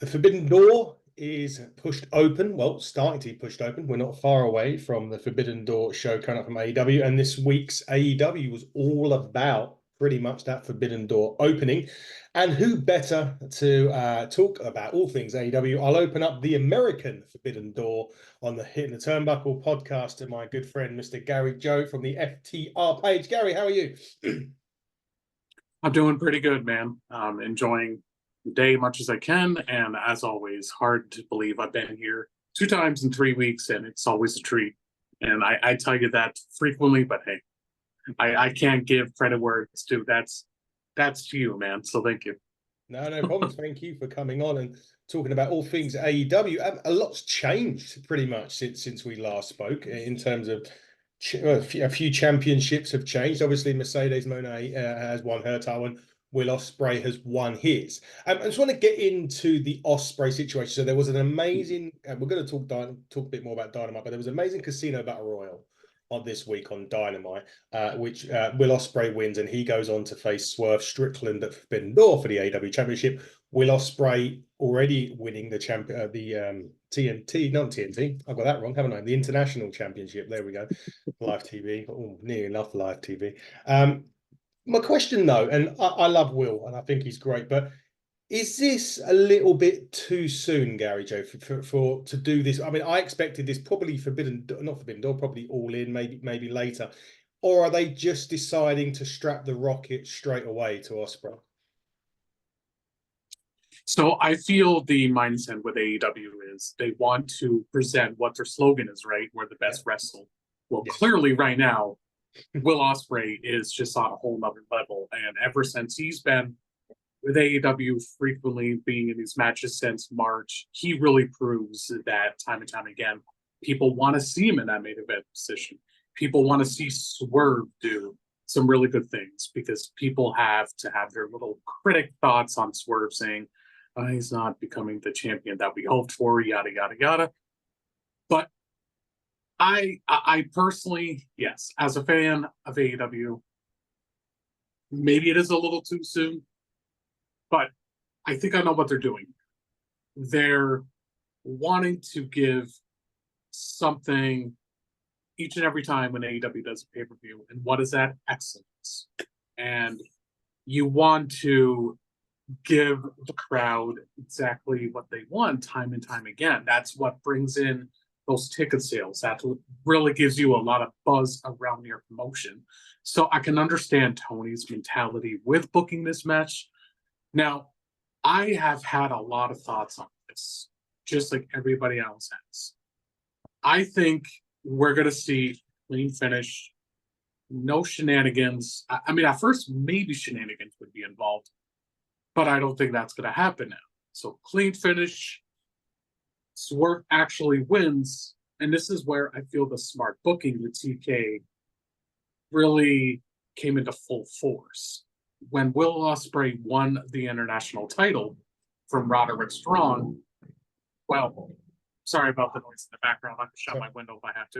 The Forbidden Door is pushed open. Well, starting to be pushed open. We're not far away from the Forbidden Door show coming up from AEW. And this week's AEW was all about pretty much that Forbidden Door opening. And who better to talk about all things AEW? I'll open up the American Forbidden Door on the Hitting the Turnbuckle podcast to my good friend, Mr. Gary Joe from the FTR page. Gary, how are you? I'm doing pretty good, man. Enjoying the day much as I can, and as always, hard to believe I've been here 2 times in 3 weeks, and it's always a treat. And I tell you that frequently, but hey, I can't give credit where it's due. That's to you, man. So thank you. No problem. Thank you for coming on and talking about all things AEW. A lot's changed pretty much since we last spoke in terms of a few championships have changed. Obviously, Mercedes Moné has won her title and Will Ospreay has won his. I just want to get into the Ospreay situation. So there was an amazing, we're going to talk a bit more about Dynamite, but there was an amazing Casino Battle Royal on this week on Dynamite, which Will Ospreay wins, and he goes on to face Swerve Strickland at Forbidden Door for the AEW Championship. Will Ospreay already winning the TNT, not TNT. I've got that wrong, haven't I? The International Championship. There we go. Live TV. Oh, nearly enough live TV. My question though, and I love Will, and I think he's great, but is this a little bit too soon, Gary Joe, for to do this? I mean, I expected this probably not Forbidden Door, probably All In, maybe later. Or are they just deciding to strap the rocket straight away to Ospreay? So I feel the mindset with AEW is they want to present what their slogan is, right? We're the best wrestle. Well, clearly right now, Will Ospreay is just on a whole nother level. And ever since he's been with AEW frequently being in these matches since March, he really proves that time and time again. People want to see him in that main event position. People want to see Swerve do some really good things because people have to have their little critic thoughts on Swerve saying, oh, he's not becoming the champion that we hoped for, yada, yada, yada. But I personally, yes, as a fan of AEW, maybe it is a little too soon, but I think I know what they're doing. They're wanting to give something each and every time when AEW does a pay-per-view. And what is that? Excellence. And you want to give the crowd exactly what they want time and time again. That's what brings in those ticket sales. That really gives you a lot of buzz around your promotion. So I can understand Tony's mentality with booking this match. Now, I have had a lot of thoughts on this, just like everybody else has. I think we're going to see clean finish, no shenanigans. I mean, at first, maybe shenanigans would be involved, but I don't think that's going to happen now. So clean finish, Swerve actually wins, and this is where I feel the smart booking with TK really came into full force. When Will Ospreay won the international title from Roderick Strong, well, sorry about the noise in the background. I can shut my window if I have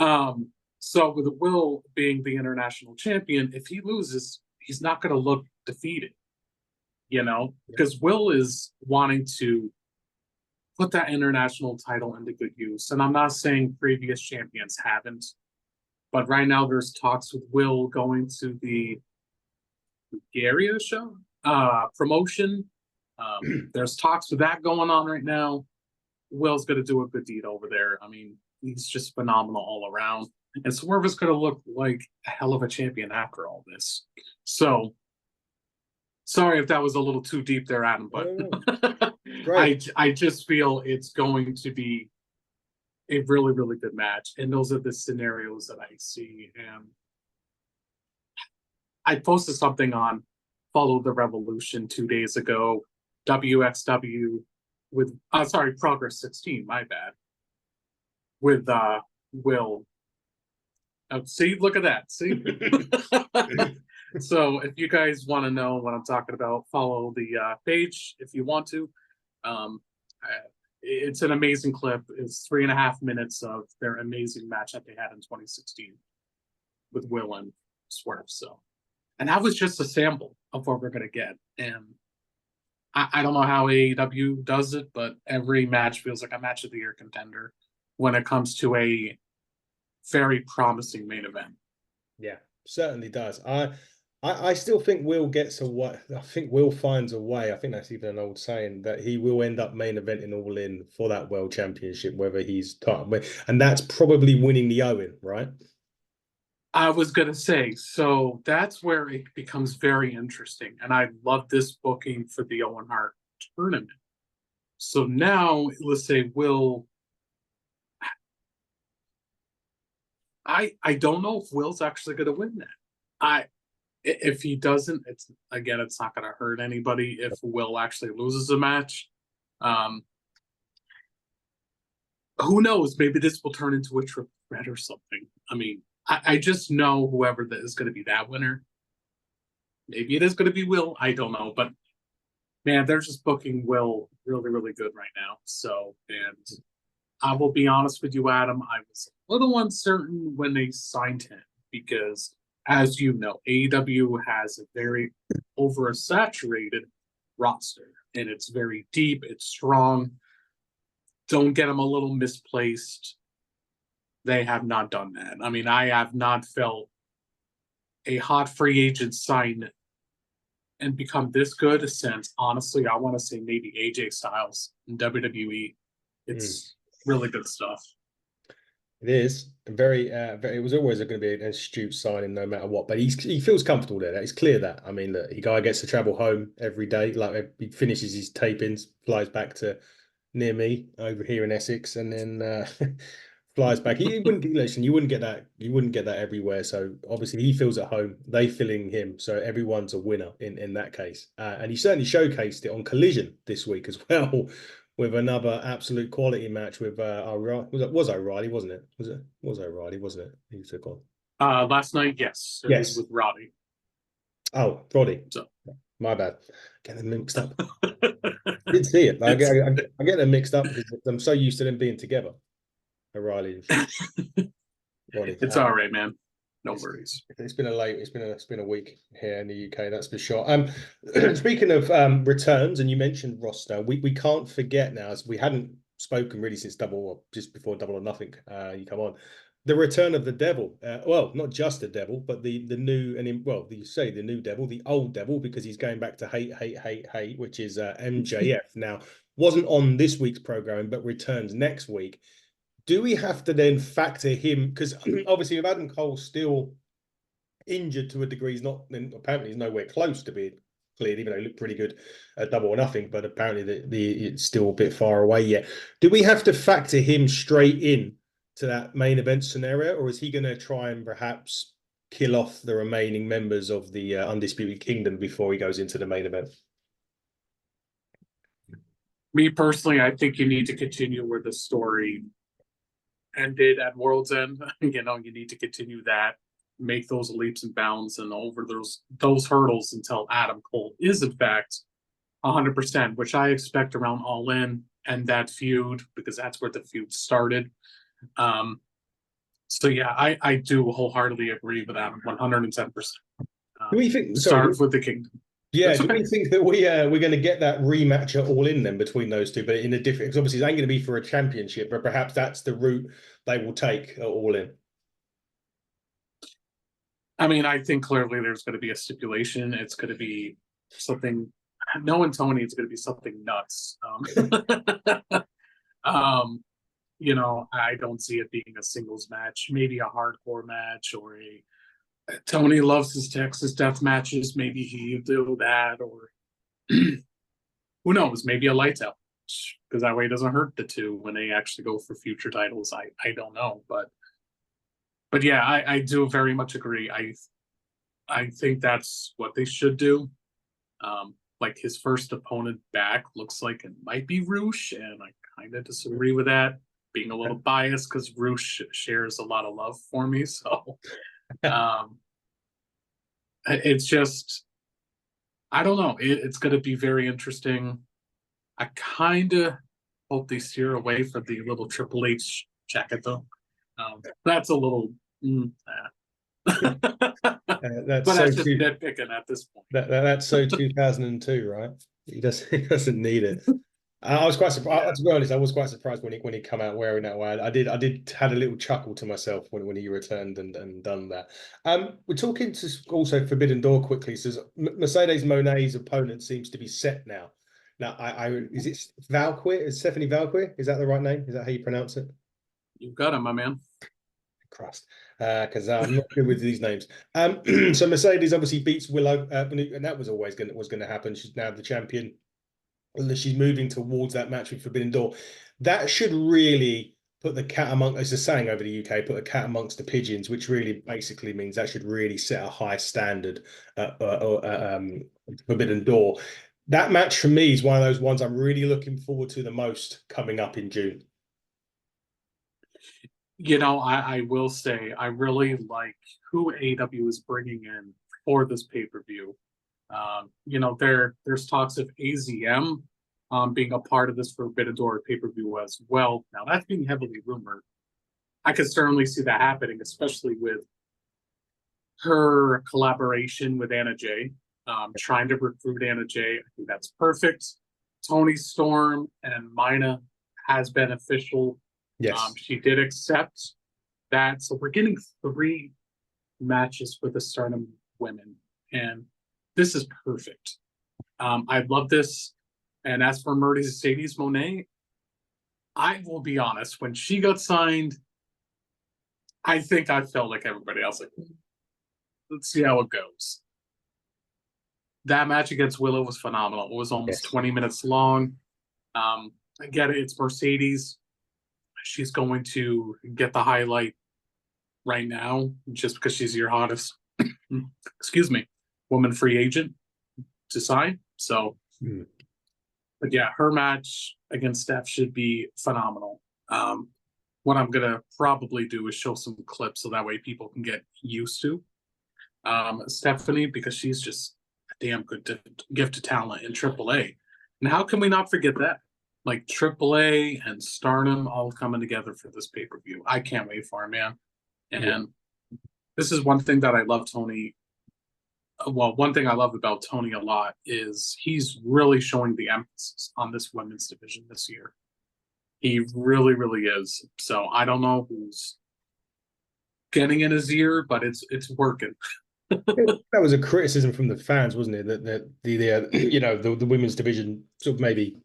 to. So with Will being the international champion, if he loses, he's not going to look defeated, because Will is wanting to put that international title into good use. And I'm not saying previous champions haven't, but right now there's talks with Will going to the Bulgaria show promotion. There's talks with that going on right now. Will's going to do a good deed over there. I mean, he's just phenomenal all around. And Swerve is going to look like a hell of a champion after all this. So, sorry if that was a little too deep there, Adam, but I just feel it's going to be a really, really good match. And those are the scenarios that I see. And I posted something on Follow the Revolution 2 days ago, WXW with, Progress 16, my bad, with Will. Oh, see, look at that. See? So if you guys want to know what I'm talking about, follow the page if you want to. It's an amazing clip. It's 3.5 minutes of their amazing match that they had in 2016 with Will and Swerve. So, and that was just a sample of what we're going to get. And I don't know how AEW does it, but every match feels like a match of the year contender when it comes to a very promising main event. Yeah, certainly does. I still think Will gets a way. I think Will finds a way. I think that's even an old saying that he will end up main eventing All In for that World Championship, whether he's and that's probably winning the Owen, right? I was going to say, so that's where it becomes very interesting. And I love this booking for the Owen Hart tournament. So now, let's say, I don't know if Will's actually going to win that. If he doesn't, it's not going to hurt anybody if Will actually loses a match. Who knows? Maybe this will turn into a triple threat or something. I mean, I just know whoever that is going to be that winner. Maybe it is going to be Will. I don't know, but man, they're just booking Will really, really good right now. So, and I will be honest with you, Adam, I was a little uncertain when they signed him because, as you know, AEW has a very oversaturated roster, and it's very deep, it's strong. Don't get them a little misplaced. They have not done that. I mean, I have not felt a hot free agent sign and become this good since, honestly, I want to say maybe AJ Styles in WWE. It's really good stuff. It is very. It was always going to be an astute signing, no matter what. But he feels comfortable there. It's clear that. I mean, the guy gets to travel home every day. Like he finishes his tapings, flies back to near me over here in Essex, and then flies back. You wouldn't listen. You wouldn't get that. You wouldn't get that everywhere. So obviously he feels at home. They feeling him. So everyone's a winner in that case. And he certainly showcased it on Collision this week as well, with another absolute quality match with was O'Reilly, wasn't it? Was O'Reilly, wasn't it? He took on. Last night, yes. It Yes. was with Roddy. Oh, Roddy. So my bad. Getting them mixed up. Did see it. I get them mixed up because I'm so used to them being together. O'Reilly and Roddy. It's all right, man. No worries. It's been a week here in the UK, that's for sure. Speaking of returns, and you mentioned roster, we can't forget now, as we hadn't spoken really since just before Double or Nothing. You come on. The return of the devil. Well, not just the devil, but the new you say the new devil, the old devil, because he's going back to hate, which is MJF. Now, wasn't on this week's programming, but returns next week. Do we have to then factor him? Because obviously, with Adam Cole still injured to a degree, apparently he's nowhere close to being cleared, even though he looked pretty good at Double or Nothing. But apparently, it's still a bit far away yet. Do we have to factor him straight in to that main event scenario, or is he going to try and perhaps kill off the remaining members of the Undisputed Kingdom before he goes into the main event? Me personally, I think you need to continue where the story ended at World's End. You need to continue that, make those leaps and bounds and over those hurdles until Adam Cole is in fact 100%, which I expect around All In and that feud, because that's where the feud started. So yeah, I do wholeheartedly agree with that 110%. Do we think start with the Kingdom? Yeah, do we think that we're going to get that rematch at All In then between those two, but in a different? Because obviously it ain't going to be for a championship, but perhaps that's the route they will take at All In. I mean, I think clearly there's going to be a stipulation. It's going to be something. Knowing Tony, it's going to be something nuts. I don't see it being a singles match. Maybe a hardcore match or a. Tony loves his Texas death matches. Maybe he'll do that, or who knows? Maybe a lights out, because that way it doesn't hurt the two when they actually go for future titles. I don't know, but yeah, I do very much agree. I think that's what they should do. Like his first opponent back looks like it might be Roosh, and I kind of disagree with that. Being a little biased because Roosh shares a lot of love for me, so. It's just, I don't know. It's going to be very interesting. I kind of hope they steer away from the little Triple H jacket, though. That's a little. That's but so that's just nitpicking at this point. That's so 2002, right? He doesn't need it. I was quite surprised. Yeah. To be honest, I was quite surprised when he come out wearing that way. I did had a little chuckle to myself when he returned and done that. We're talking to also Forbidden Door quickly. Says Mercedes Monet's opponent seems to be set now. Now, is it Valkyrie? Is Stephanie Valkyrie? Is that the right name? Is that how you pronounce it? You got him, my man. Christ, because I'm not good with these names. So Mercedes obviously beats Willow, and that was always going to happen. She's now the champion. She's moving towards that match with Forbidden Door. That should really put the cat among, as a saying over the UK, put the cat amongst the pigeons, which really basically means that should really set a high standard Forbidden Door. That match for me is one of those ones I'm really looking forward to the most coming up in June. I will say I really like who AEW is bringing in for this pay-per-view. There's talks of AZM being a part of this Forbidden Door pay-per-view as well. Now that's being heavily rumored. I could certainly see that happening, especially with her collaboration with Anna Jay, trying to recruit Anna Jay. I think that's perfect. Tony Storm and Mina has been official. Yes. She did accept that. So we're getting 3 matches for the Stardom women. And this is perfect. I love this. And as for Mercedes Moné, I will be honest, when she got signed, I think I felt like everybody else, like, let's see how it goes. That match against Willow was phenomenal. It was almost 20 minutes long. I get it, it's Mercedes. She's going to get the highlight right now just because she's your hottest, excuse me, woman free agent to sign. So, but yeah, her match against Steph should be phenomenal. What I'm going to probably do is show some clips so that way people can get used to Stephanie, because she's just a damn good gift of talent in AAA. And how can we not forget that? Like AAA and Stardom all coming together for this pay-per-view. I can't wait for it, man. And this is one thing that I love Tony. Well, one thing I love about Tony a lot is he's really showing the emphasis on this women's division this year. He really, really is. So I don't know who's getting in his ear, but it's working. That was a criticism from the fans, wasn't it? That the women's division sort of maybe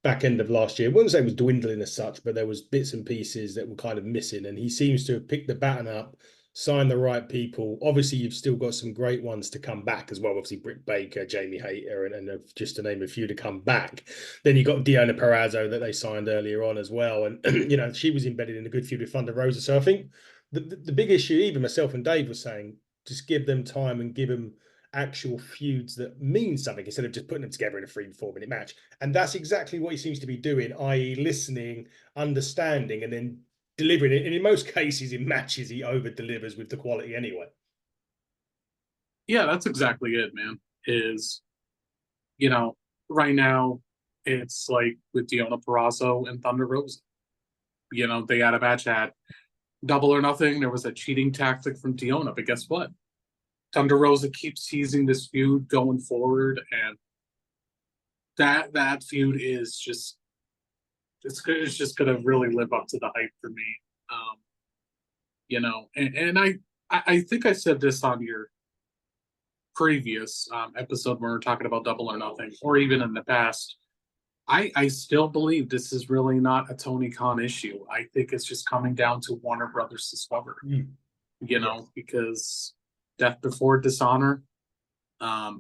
back end of last year, I wouldn't say it was dwindling as such, but there was bits and pieces that were kind of missing. And he seems to have picked the baton up, signed the right people. Obviously, you've still got some great ones to come back as well. Obviously, Britt Baker, Jamie Hayter, and just to name a few to come back. Then you got Deonna Purrazzo that they signed earlier on as well. And, she was embedded in a good feud with Thunder Rosa. So I think the big issue, even myself and Dave were saying, just give them time and give them actual feuds that mean something instead of just putting them together in a 3-4 minute match. And that's exactly what he seems to be doing, i.e. listening, understanding, and then delivering it. And in most cases, in matches, he over delivers with the quality anyway. Yeah, that's exactly it, man. Right now, it's like with Deonna Purrazzo and Thunder Rosa. They had a match at Double or Nothing. There was a cheating tactic from Deonna, but guess what? Thunder Rosa keeps teasing this feud going forward, and that feud is just it's just gonna really live up to the hype for me. And I think I said this on your previous episode when we were talking about Double or Nothing, or even in the past. I still believe this is really not a Tony Khan issue. I think it's just coming down to Warner Brothers Discovery. Because Death Before Dishonor, that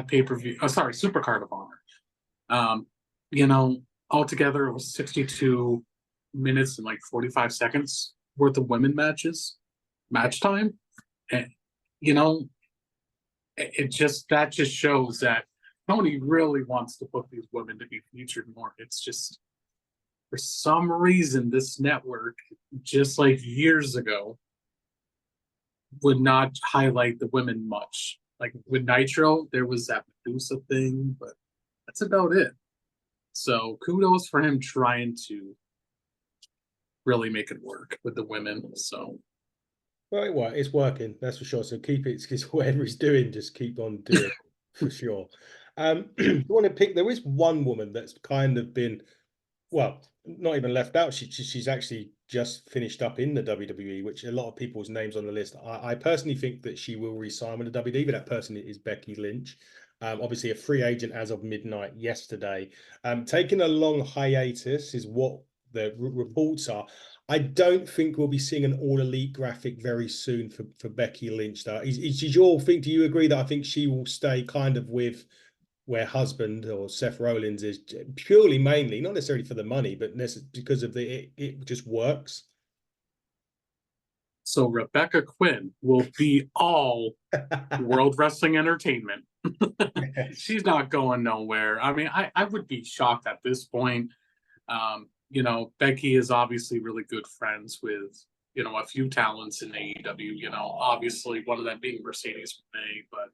pay-per-view, Supercard of Honor. Altogether it was 62 minutes and like 45 seconds worth of women match time. And, that just shows that Tony really wants to put these women to be featured more. It's just, for some reason, this network, just like years ago, would not highlight the women much. Like with Nitro, there was that Medusa thing, but that's about it. So kudos for him trying to really make it work with the women. So, well, it's working, that's for sure. So keep it, because whatever he's doing, just keep on doing. for sure. You want to pick? There is one woman that's kind of been, well, not even left out. She's actually just finished up in the WWE, which a lot of people's names on the list. I personally think that she will re-sign with the WWE, but that person is Becky Lynch. Obviously a free agent as of midnight yesterday. Taking a long hiatus is what the reports are. I don't think we'll be seeing an All Elite graphic very soon for Becky Lynch, though. Is your thing? Do you agree that I think she will stay kind of with where husband or Seth Rollins is, purely mainly, not necessarily for the money, but because of it just works? So Rebecca Quinn will be all World Wrestling Entertainment. She's not going nowhere. I mean, I would be shocked at this point. Becky is obviously really good friends with, a few talents in AEW, obviously one of them being Mercedes Moné, but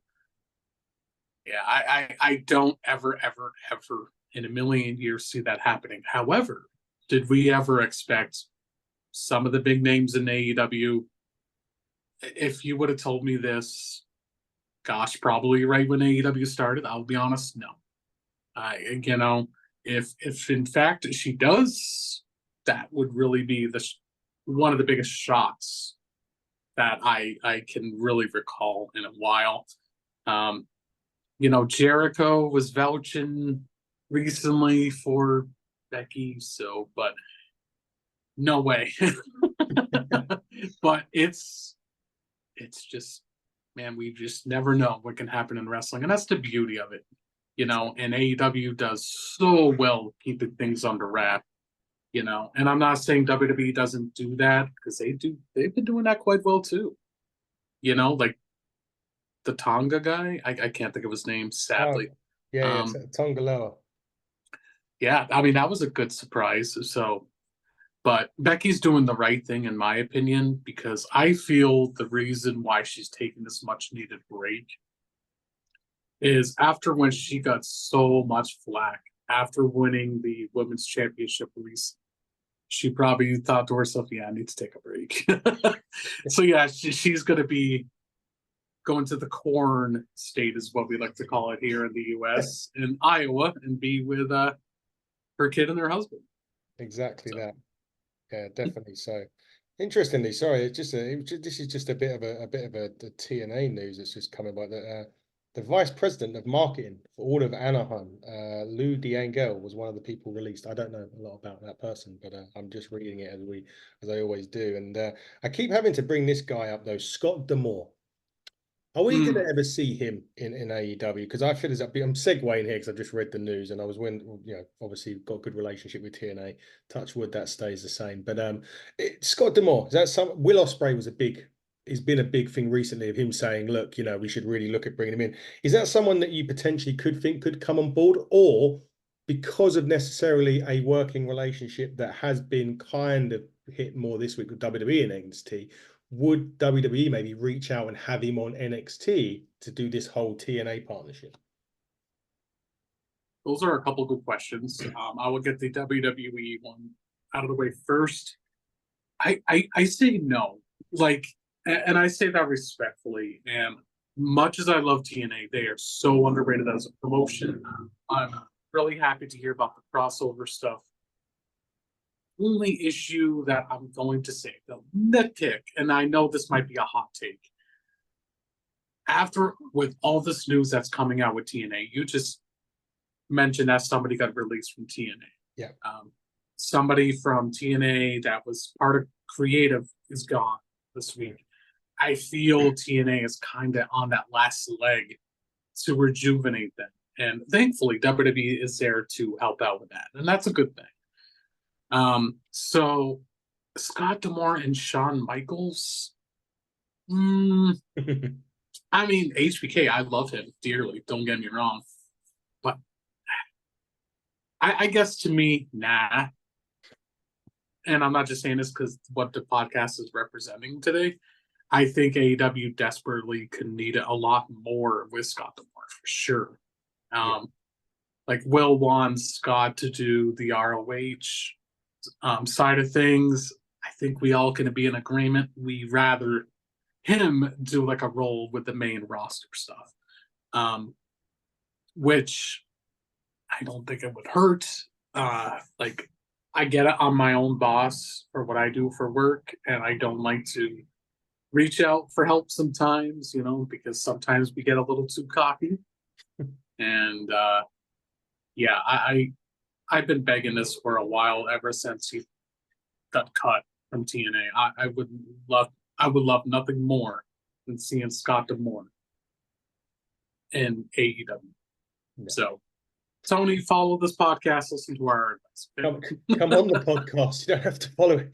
yeah, I don't ever in a million years see that happening. However, did we ever expect some of the big names in AEW? If you would have told me this, gosh, probably right when AEW started, I'll be honest, no. If in fact she does, that would really be one of the biggest shocks that I can really recall in a while. Jericho was vouching recently for Becky, but no way. But it's just, man, we just never know what can happen in wrestling, and that's the beauty of it. And AEW does so well keeping things under wrap. And I'm not saying WWE doesn't do that, because they've been doing that quite well too. Like the Tonga guy, I can't think of his name, sadly. Yeah, Tonga Loa. Yeah, I mean, that was a good surprise. So, but Becky's doing the right thing, in my opinion, because I feel the reason why she's taking this much needed break is after when she got so much flack after winning the women's championship recently. She probably thought to herself, yeah, I need to take a break. So yeah, she's going to be going to the corn state, is what we like to call it here in the U.S., in Iowa, and be with her kid and her husband. Exactly that. Yeah, definitely. So, interestingly, sorry, this is just a bit of the TNA news that's just coming by. The vice president of marketing for all of Anaheim, Lou D'Angelo, was one of the people released. I don't know a lot about that person, but I'm just reading it as I always do. And I keep having to bring this guy up though, Scott D'Amore. Are we going to ever see him in AEW? Because I feel as I'm segueing here because I just read the news and I was obviously got a good relationship with TNA. Touch wood, that stays the same. But Scott D'Amore, is that Will Ospreay has been a big thing recently of him saying, look, we should really look at bringing him in. Is that someone that you potentially could think could come on board, or because of necessarily a working relationship that has been kind of hit more this week with WWE and NXT? Would WWE maybe reach out and have him on NXT to do this whole TNA partnership? Those are a couple good questions. I will get the WWE one out of the way first. I say no. And I say that respectfully. And much as I love TNA, they are so underrated as a promotion. I'm really happy to hear about the crossover stuff. Only issue that I'm going to say, the nitpick, and I know this might be a hot take. With all this news that's coming out with TNA, you just mentioned that somebody got released from TNA. Yeah. Somebody from TNA that was part of creative is gone this week. I feel TNA is kind of on that last leg to rejuvenate them. And thankfully, WWE is there to help out with that. And that's a good thing. So Scott D'Amore and Shawn Michaels. I mean, HBK, I love him dearly. Don't get me wrong. But I guess to me, nah. And I'm not just saying this because what the podcast is representing today. I think AEW desperately could need a lot more with Scott D'Amore for sure. Like Will wants Scott to do the ROH side of things. I think we all can be in agreement. We rather him do like a role with the main roster stuff. which I don't think it would hurt. Like I get it. I'm my own boss for what I do for work, and I don't like to reach out for help sometimes, because sometimes we get a little too cocky. And yeah, I've been begging this for a while ever since he got cut from TNA. I would love nothing more than seeing Scott D'Amore in AEW. Yeah. So Tony, follow this podcast, listen to our advice. Come on the podcast. You don't have to follow it.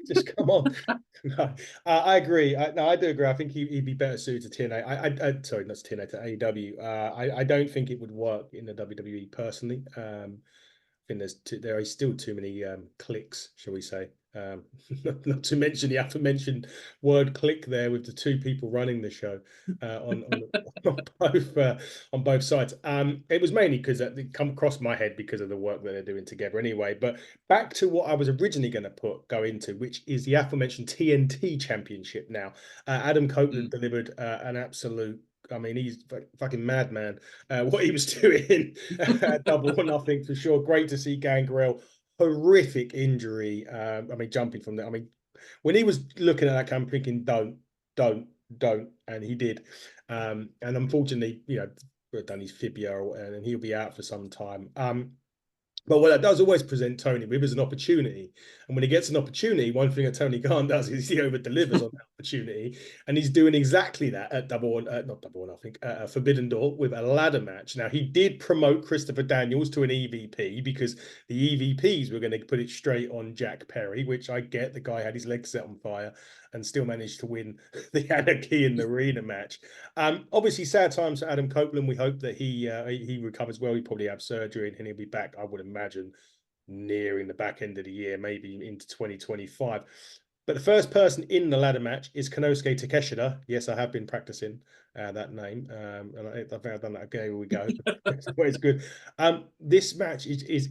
Just come on. No, I agree. I do agree. I think he'd be better suited to TNA. Sorry, not to TNA, to AEW. I don't think it would work in the WWE personally. I think there is still too many clicks, shall we say. Not to mention the aforementioned word click there with the two people running the show on both sides. It was mainly because it come across my head because of the work that they're doing together anyway. But back to what I was originally going to go into, which is the aforementioned TNT Championship. Now, Adam Copeland delivered an absolute. I mean, he's fucking madman. What he was doing, double or nothing for sure. Great to see Gangrel. Horrific injury. I mean, jumping from there. I mean, when he was looking at that, I'm thinking, don't, and he did. And unfortunately, done his fibia, and he'll be out for some time. But what that does always present Tony with is an opportunity. And when he gets an opportunity, one thing that Tony Khan does is he over delivers on that opportunity. And he's doing exactly that at Forbidden Door with a ladder match. Now, he did promote Christopher Daniels to an EVP because the EVPs were going to put it straight on Jack Perry, which I get. The guy had his legs set on fire and still managed to win the Anarchy in the Arena match. Obviously, sad times for Adam Copeland. We hope that he recovers well. He probably have surgery and he'll be back, I would imagine, nearing the back end of the year, maybe into 2025. But the first person in the ladder match is Konosuke Takeshita. Yes, I have been practicing that name. And I think I've done that. Okay, here we go. It's always good. This match is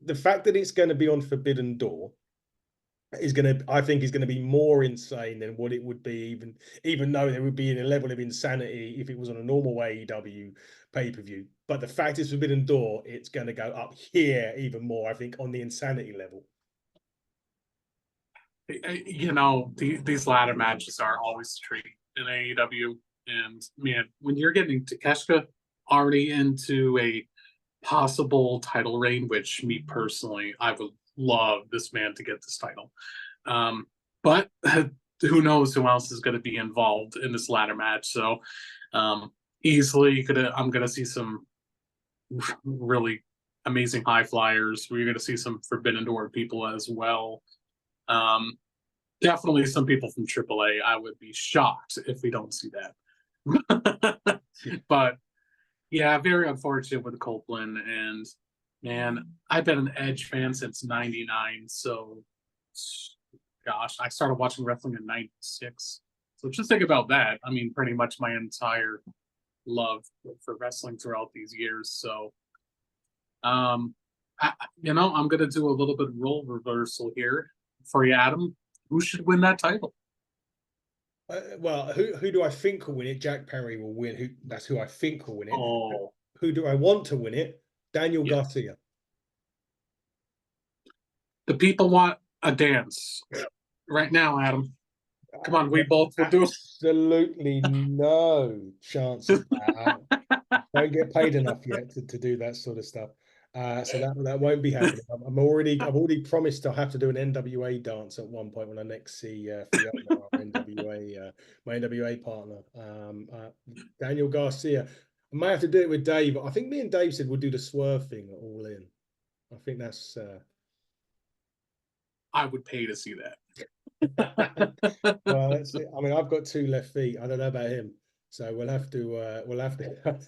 the fact that it's going to be on Forbidden Door I think is going to be more insane than what it would be, even though there would be a level of insanity if it was on a normal AEW pay-per-view. But the fact it's Forbidden Door, it's going to go up here even more, I think, on the insanity level. These ladder matches are always a treat in AEW. And man, when you're getting Takeshita already into a possible title reign, which me personally, I would love this man to get this title. But who knows who else is going to be involved in this ladder match. So easily I'm going to see some really amazing high flyers. We're going to see some Forbidden Door people as well. Definitely some people from AAA. I would be shocked if we don't see that. But yeah, very unfortunate with Copeland. And man, I've been an Edge fan since '99. So, gosh, I started watching wrestling in '96. So just think about that. I mean, pretty much my entire love for wrestling throughout these years. So, I'm going to do a little bit of role reversal here for you, Adam. Who should win that title? Well, who do I think will win it? Jack Perry will win. That's who I think will win it. Oh. Who do I want to win it? Daniel Garcia. The people want a dance right now, Adam. Come on, we both will do it. Absolutely no chance of that. Don't get paid enough yet to do that sort of stuff. So that won't be happening. I've already promised I'll have to do an NWA dance at one point when I next see Fiona, our NWA, my NWA partner, Daniel Garcia. I might have to do it with Dave. I think me and Dave said we'll do the swerve thing at All In. I think that's. I would pay to see that. Well, let's see. I mean, I've got 2 left feet. I don't know about him. So we'll have to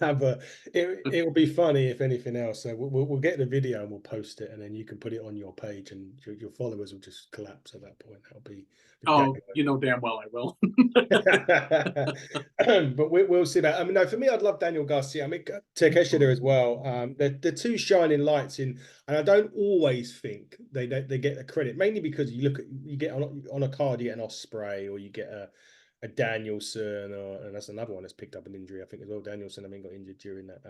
have a. It'll be funny if anything else. So we'll get the video and we'll post it, and then you can put it on your page, and your followers will just collapse at that point. That'll be. Oh, you know damn well I will. But we'll see that. I mean, no, for me, I'd love Daniel Garcia. I mean, Takeshita as well. They're 2 shining lights in, and I don't always think they get the credit, mainly because you get on a card, you get an Ospreay, or you get a Danielson, and that's another one that's picked up an injury, I think, as well. Danielson, I mean, got injured during that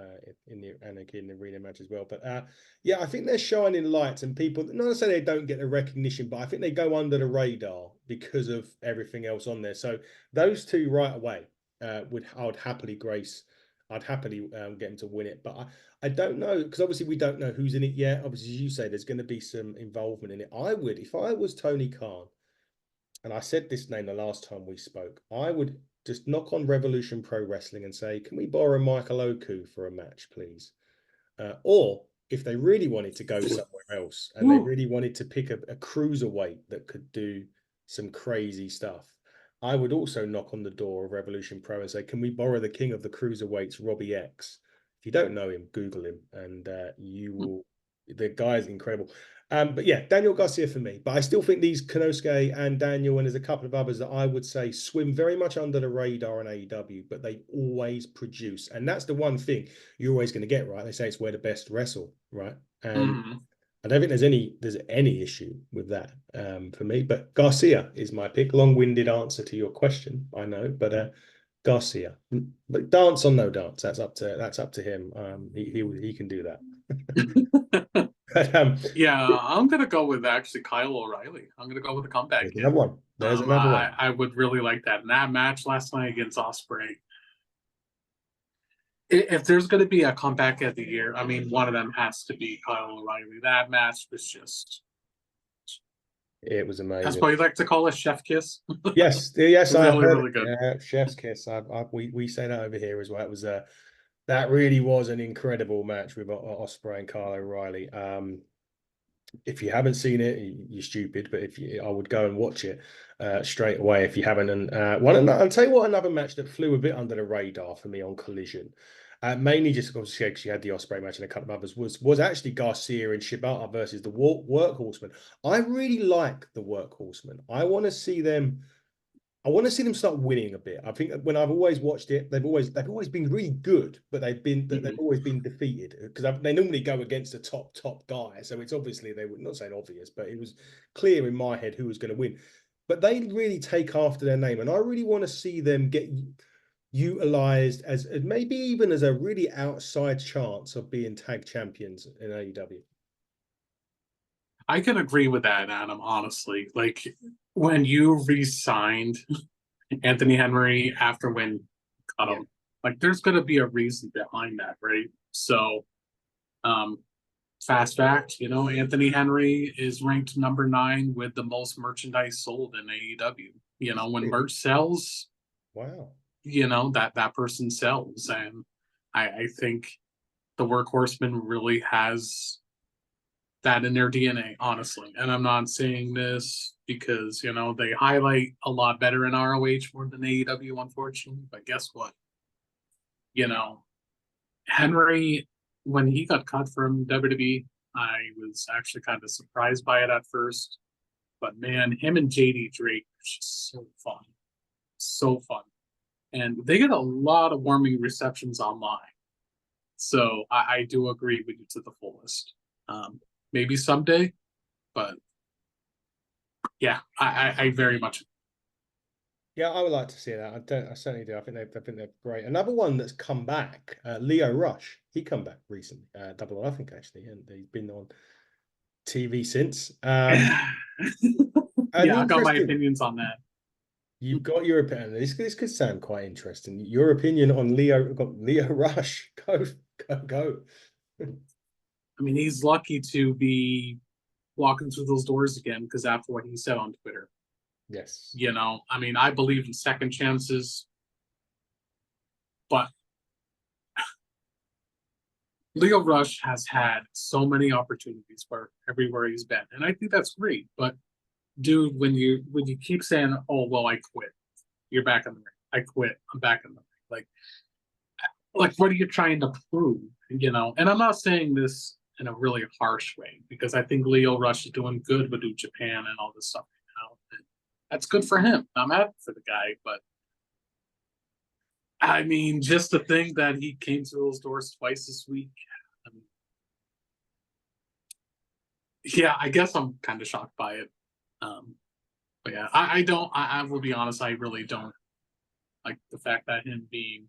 in the arena match as well. But yeah, I think they're shining lights, and people, not to say they don't get the recognition, but I think they go under the radar because of everything else on there. So those two right away I would happily grace. I'd happily get them to win it, but I don't know, because obviously we don't know who's in it yet. Obviously, as you say, there's going to be some involvement in it. I would, if I was Tony Khan, and I said this name the last time we spoke, I would just knock on Revolution Pro Wrestling and say, can we borrow Michael Oku for a match, please? Or if they really wanted to go somewhere else and they really wanted to pick a cruiserweight that could do some crazy stuff, I would also knock on the door of Revolution Pro and say, can we borrow the king of the cruiserweights, Robbie X? If you don't know him, Google him, and you will. The guy is incredible. But yeah, Daniel Garcia for me. But I still think these Konosuke and Daniel, and there's a couple of others that I would say swim very much under the radar in AEW, but they always produce. And that's the one thing you're always going to get, right? They say it's where the best wrestle, right? And I don't think there's any issue with that for me. But Garcia is my pick. Long-winded answer to your question, I know, but Garcia. But dance or no dance, that's up to him. He can do that. But, yeah, I'm gonna go with actually Kyle O'Reilly. I'm gonna go with the comeback there's kid. another one. There's another one. I would really like that. And that match last night against Ospreay. If there's going to be a comeback of the year, I mean, one of them has to be Kyle O'Reilly. That match was just. It was amazing. That's what you like to call a chef kiss. Yes, really, really good. Yeah, chef's kiss. We say that over here as well. It was that really was an incredible match with Ospreay and Kyle O'Reilly. If you haven't seen it, you're stupid. But I would go and watch it straight away if you haven't. And I'll tell you what, another match that flew a bit under the radar for me on Collision, mainly just obviously because you had the Ospreay match and a couple of others, was actually Garcia and Shibata versus the Workhorsemen. I really like the Workhorsemen. I want to see them start winning a bit. I think when I've always watched it, they've always been really good, but they've always been defeated because they normally go against a top guy. So it's obviously, they would not say obvious, but it was clear in my head who was going to win. But they really take after their name, and I really want to see them get utilized as maybe even as a really outside chance of being tag champions in AEW. I can agree with that, Adam, honestly. Like, when you re-signed Anthony Henry after when cut him, like, there's going to be a reason behind that, right? So, fast fact, Anthony Henry is ranked number 9 with the most merchandise sold in AEW. When merch sells, wow, that person sells. And I think the Workhorseman really has that in their DNA, honestly. And I'm not saying this because, they highlight a lot better in ROH more than AEW, unfortunately. But guess what? Henry, when he got cut from WWE, I was actually kind of surprised by it at first. But man, him and JD Drake are just so fun. So fun. And they get a lot of warming receptions online. So I do agree with you to the fullest. Maybe someday, but yeah, I very much. Yeah, I would like to see that. I certainly do. I think they're great. Another one that's come back, Leo Rush. He come back recently, Double I think actually, and he's been on TV since. Yeah, I got my opinions on that. You've got your opinion. This could sound quite interesting. Your opinion on Leo Rush? Go. I mean, he's lucky to be walking through those doors again because after what he said on Twitter. Yes. I mean, I believe in second chances, but Leo Rush has had so many opportunities everywhere he's been, and I think that's great. But dude, when you keep saying, "Oh well, I quit," you're back in the ring. I quit. I'm back in the ring. Like, what are you trying to prove? And I'm not saying this in a really harsh way because I think Leo Rush is doing good with New Japan and all this stuff. And that's good for him. I'm happy for the guy, but I mean, just the thing that he came through those doors twice this week. I mean, yeah, I guess I'm kind of shocked by it. But yeah, I will be honest, I really don't like the fact that him being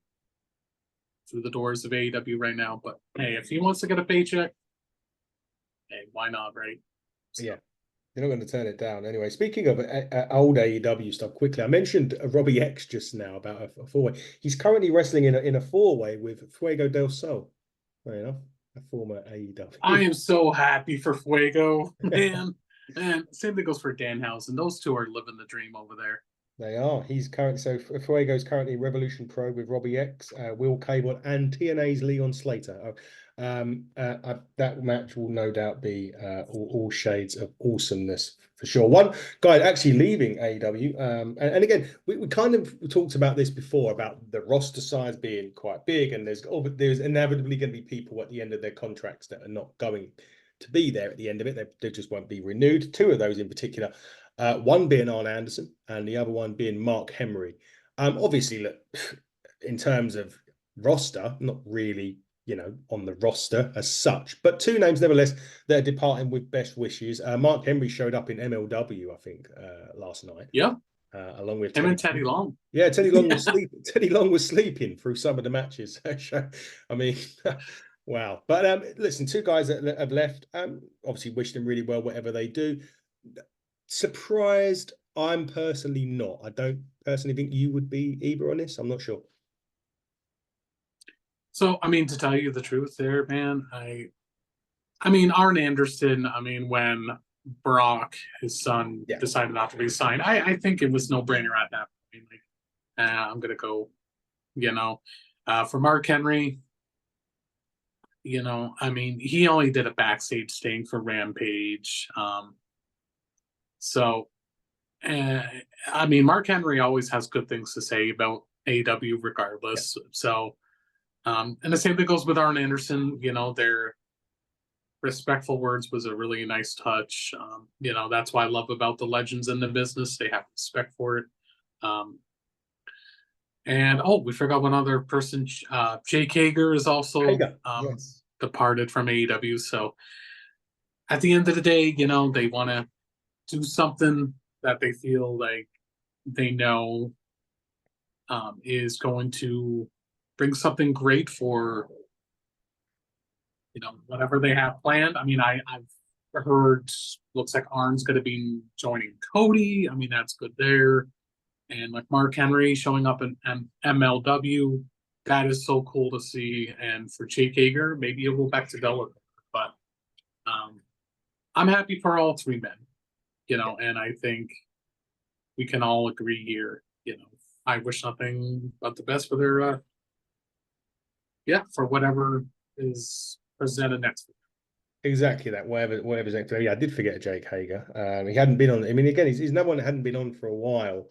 through the doors of AEW right now. But hey, if he wants to get a paycheck, hey, why not, right? So. Yeah. You're not going to turn it down. Anyway, speaking of old AEW stuff, quickly, I mentioned Robbie X just now about a four-way. He's currently wrestling in a four-way with Fuego del Sol. Fair enough. A former AEW. I am so happy for Fuego, man. And same thing goes for Danhausen. Those two are living the dream over there. They are. He's currently Fuego's currently Revolution Pro with Robbie X, Will Cable, and TNA's Leon Slater. That match will no doubt be all shades of awesomeness for sure. One guy actually leaving AEW, and again, we kind of talked about this before about the roster size being quite big, and there's inevitably going to be people at the end of their contracts that are not going to be there at the end of it. They just won't be renewed. Two of those in particular. One being Arn Anderson and the other one being Mark Henry. Obviously, look, in terms of roster, not really, on the roster as such, but two names nevertheless that are departing with best wishes. Mark Henry showed up in MLW, I think, last night. Yeah. Along with him and Teddy Long. Yeah, Teddy Long was sleeping. Teddy Long was sleeping through some of the matches. I mean, wow. But listen, two guys that have left. Obviously, wish them really well, whatever they do. Surprised, I'm personally not. I don't personally think you would be either on this. I'm not sure. So, I mean, to tell you the truth there, man, I mean, Arn Anderson, I mean, when Brock, his son, decided not to be signed, I think it was no brainer at that point. Like, I'm going to go, for Mark Henry, I mean, he only did a backstage thing for Rampage. I mean, Mark Henry always has good things to say about AEW regardless. Yeah. So, and the same thing goes with Arn Anderson. Their respectful words was a really nice touch. That's what I love about the legends in the business. They have respect for it. And we forgot one other person. Jake Hager is also departed from AEW. So at the end of the day, they want to do something that they feel like they know is going to bring something great for whatever they have planned. I mean, I've heard looks like Arn's going to be joining Cody. I mean, that's good there. And like Mark Henry showing up in MLW, that is so cool to see. And for Jake Hager, maybe he'll go back to Delaware. But I'm happy for all three men, and I think we can all agree here, I wish nothing but the best for their, for whatever is presented next week. Exactly that. Whatever's next. Yeah, I did forget Jake Hager. He hadn't been on. I mean, again, he's another one that hadn't been on for a while.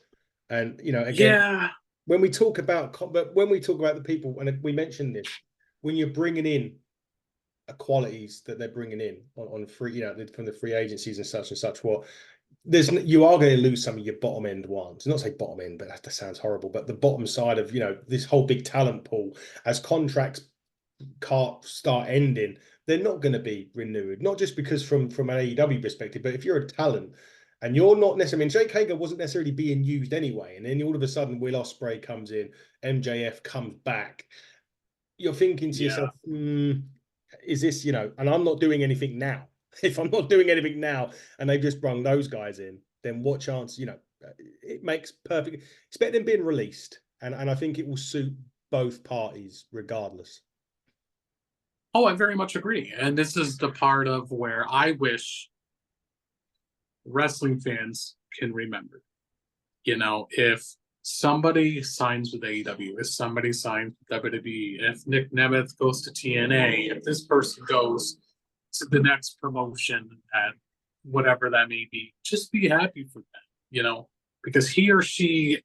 And again, when we talk about the people, and we mentioned this, when you're bringing in qualities that they're bringing in on free, from the free agencies and such, you are going to lose some of your bottom end ones. Not say bottom end, but that sounds horrible. But the bottom side of this whole big talent pool, as contracts can't start ending, they're not going to be renewed. Not just because from an AEW perspective, but if you're a talent and you're not necessarily, I mean, Jake Hager wasn't necessarily being used anyway, and then all of a sudden Will Ospreay comes in, MJF comes back, you're thinking to yourself, is this, and I'm not doing anything now. If I'm not doing anything now and they've just brung those guys in, then what chance, it makes perfect. It's better than being released. And I think it will suit both parties regardless. Oh, I very much agree. And this is the part of where I wish wrestling fans can remember. If somebody signs with AEW, if somebody signs with WWE, if Nick Nemeth goes to TNA, if this person goes to the next promotion at whatever that may be, just be happy for them, because he or she,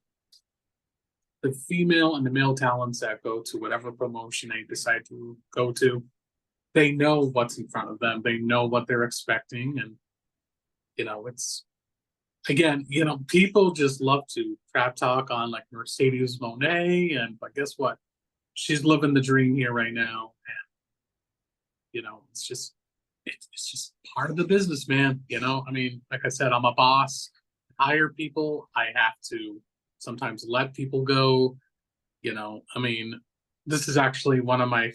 the female and the male talents that go to whatever promotion they decide to go to, they know what's in front of them. They know what they're expecting. And, it's, again, people just love to crap talk on like Mercedes Moné. But guess what? She's living the dream here right now. And, it's just part of the business, man. I mean, like I said, I'm a boss. I hire people. I have to sometimes let people go. I mean, this is actually one of my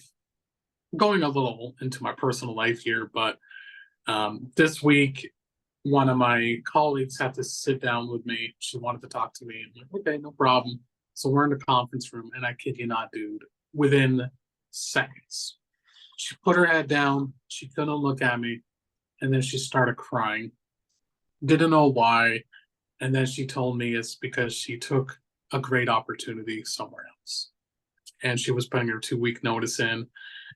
going a little into my personal life here, but this week, one of my colleagues had to sit down with me. She wanted to talk to me. I'm like, okay, no problem. So we're in the conference room, and I kid you not, dude, within seconds, she put her head down. She couldn't look at me, and then she started crying. Didn't know why. And then she told me it's because she took a great opportunity somewhere else. And she was putting her 2-week notice in.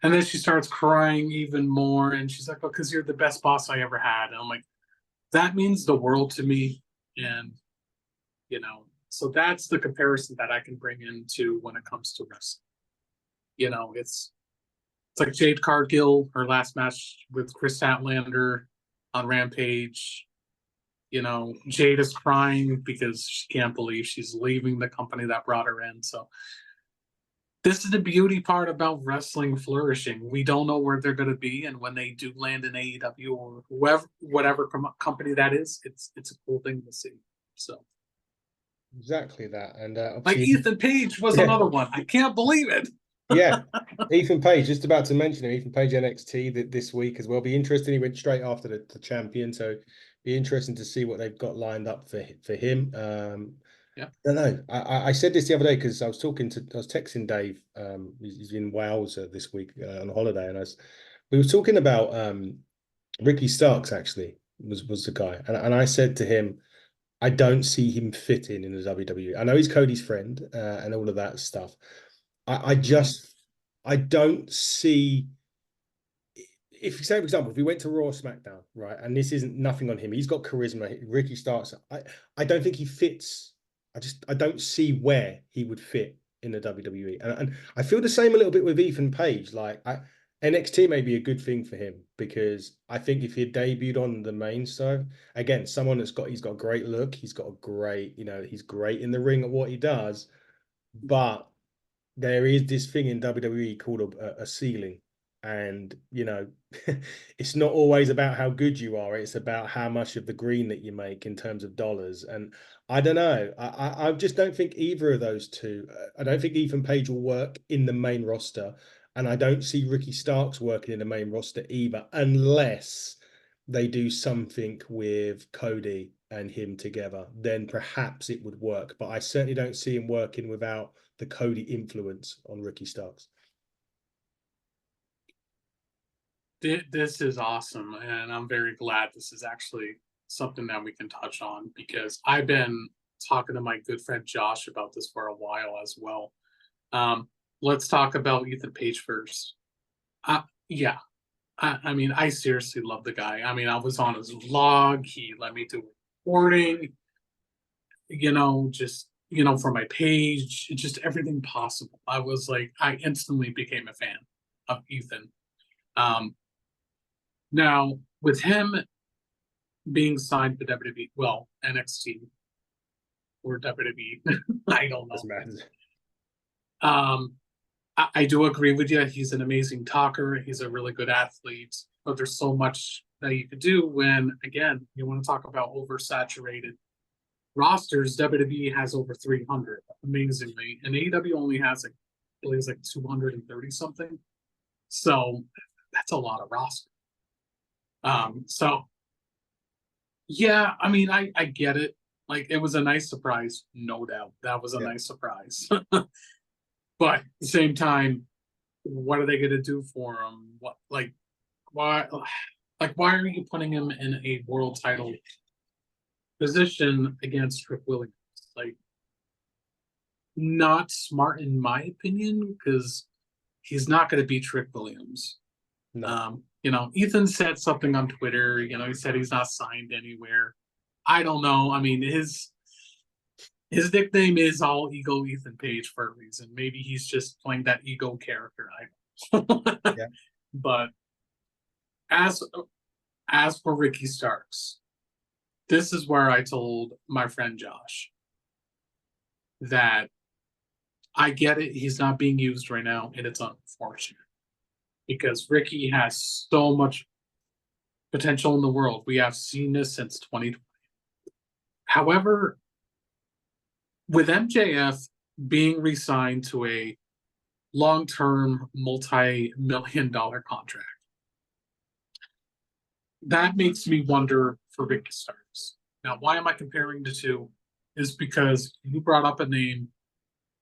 And then she starts crying even more. And she's like, oh, because you're the best boss I ever had. And I'm like, that means the world to me. And, so that's the comparison that I can bring into when it comes to wrestling. It's like Jade Cargill, her last match with Chris Statlander on Rampage. Jade is crying because she can't believe she's leaving the company that brought her in. So this is the beauty part about wrestling flourishing. We don't know where they're going to be, and when they do land in AEW or whatever company that is, it's a cool thing to see. So Exactly that, and like Ethan Page was another one. I can't believe it. Yeah, Ethan Page. Just about to mention him. Ethan Page NXT this week as well. Be interesting. He went straight after the champion, so be interesting to see what they've got lined up for him. Yeah, I don't know. I said this the other day because I was texting Dave. He's in Wales this week on holiday, and we were talking about Ricky Starks. Actually, was the guy, and I said to him, I don't see him fitting in the WWE. I know he's Cody's friend and all of that stuff. I don't see, if you say, for example, if he went to Raw or SmackDown, right, and this isn't nothing on him, he's got charisma. Ricky Starks. I don't think he fits. I don't see where he would fit in the WWE, and I feel the same a little bit with Ethan Page. Like NXT may be a good thing for him because I think if he had debuted on the main side, again, someone he's got a great look, he's got a great, he's great in the ring at what he does, but there is this thing in WWE called a ceiling. And, it's not always about how good you are. It's about how much of the green that you make in terms of dollars. And I don't know. I just don't think either of those two. I don't think Ethan Page will work in the main roster. And I don't see Ricky Starks working in the main roster either, unless they do something with Cody and him together. Then perhaps it would work. But I certainly don't see him working without the Cody influence on Ricky Starks. This is awesome, and I'm very glad this is actually something that we can touch on because I've been talking to my good friend Josh about this for a while as well. Let's talk about Ethan Page first. Yeah, I mean, I seriously love the guy. I mean, I was on his vlog. He let me do recording, just, for my page, just everything possible. I was like, I instantly became a fan of Ethan. Now, with him being signed to WWE, well, NXT or WWE, I don't know. I do agree with you. He's an amazing talker. He's a really good athlete. But there's so much that you could do when, again, you want to talk about oversaturated rosters. WWE has over 300, amazingly. And AEW only has, I believe, like 230 something. So that's a lot of roster. So yeah, I mean, I get it. Like, it was a nice surprise, no doubt. That was a nice surprise. But at the same time, what are they going to do for him? Why are you putting him in a world title position against Trick Williams? Like, not smart in my opinion, because he's not going to beat Trick Williams. No. Ethan said something on Twitter. He said he's not signed anywhere. I don't know. I mean, his nickname is All Ego Ethan Page for a reason. Maybe he's just playing that ego character. I don't know. Yeah. But as for Ricky Starks, this is where I told my friend Josh that I get it. He's not being used right now, and it's unfortunate because Ricky has so much potential in the world. We have seen this since 2020. However, with MJF, being re-signed to a long-term, multi-million-dollar contract. That makes me wonder for Ricky Starks. Now, why am I comparing the two? Is because you brought up a name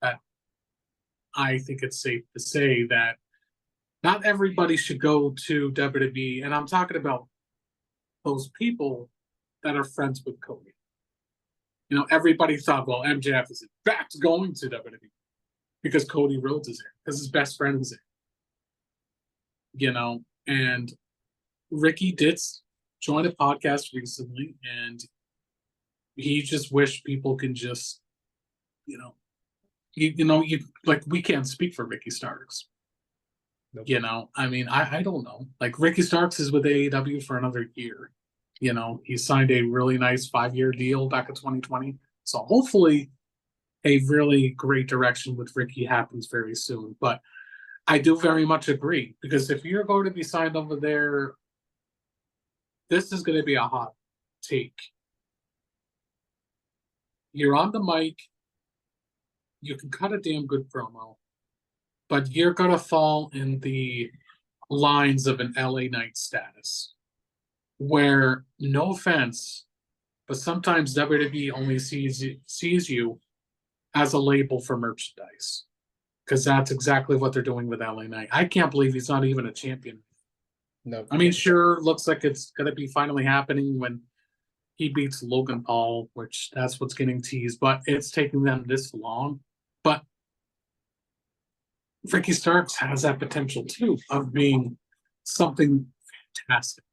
that I think it's safe to say that not everybody should go to WWE, and I'm talking about those people that are friends with Cody. You know, everybody thought, well, MJF is in fact going to WWE because Cody Rhodes is there, because his best friend is there. You know, and Ricky did join a podcast recently, and he just wished people can just, you like, we can't speak for Ricky Starks. Nope. You know, I mean, I don't know. Like, Ricky Starks is with AEW for another year. You know, he signed a really nice 5-year deal back in 2020. So hopefully a really great direction with Ricky happens very soon. But I do very much agree, because if you're going to be signed over there, this is going to be a hot take. You're on the mic. You can cut a damn good promo, but you're going to fall in the lines of an LA Knight status, where, no offense, but sometimes WWE only sees you as a label for merchandise, because that's exactly what they're doing with LA Knight. I can't believe he's not even a champion. No, I mean, sure, looks like it's going to be finally happening when he beats Logan Paul, which that's what's getting teased, but it's taking them this long. But Ricky Starks has that potential too of being something fantastic.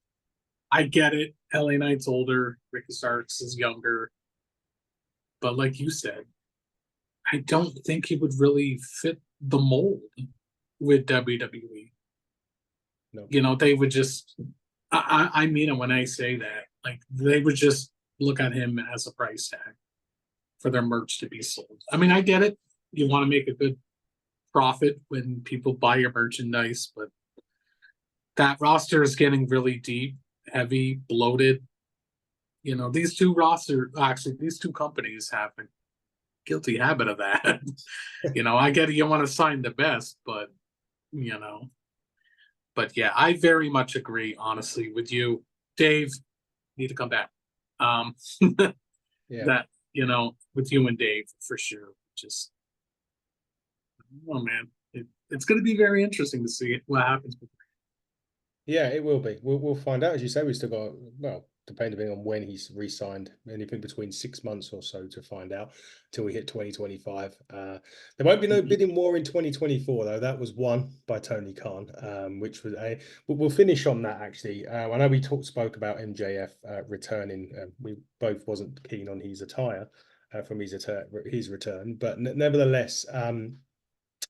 I get it. LA Knight's older, Ricky Starks is younger. But like you said, I don't think he would really fit the mold with WWE. No. You know, they would just, I mean it when I say that, like, they would just look at him as a price tag for their merch to be sold. I mean, I get it. You want to make a good profit when people buy your merchandise, but that roster is getting really deep, heavy, bloated. You know, these two companies have a guilty habit of that. You know, I get it, you want to sign the best, but, you know. But yeah, I very much agree, honestly, with you. Dave, need to come back. Yeah. That, you know, with you and Dave, for sure. Just, oh man, it's going to be very interesting to see what happens. Yeah, it will be. We'll find out. As you say, we've still got, well, depending on when he's re-signed, anything between 6 months or so to find out till we hit 2025. There won't be no bidding war in 2024, though. That was won by Tony Khan, which was a. We'll finish on that, actually. I know we spoke about MJF returning. We both wasn't keen on his attire from his return, but nevertheless,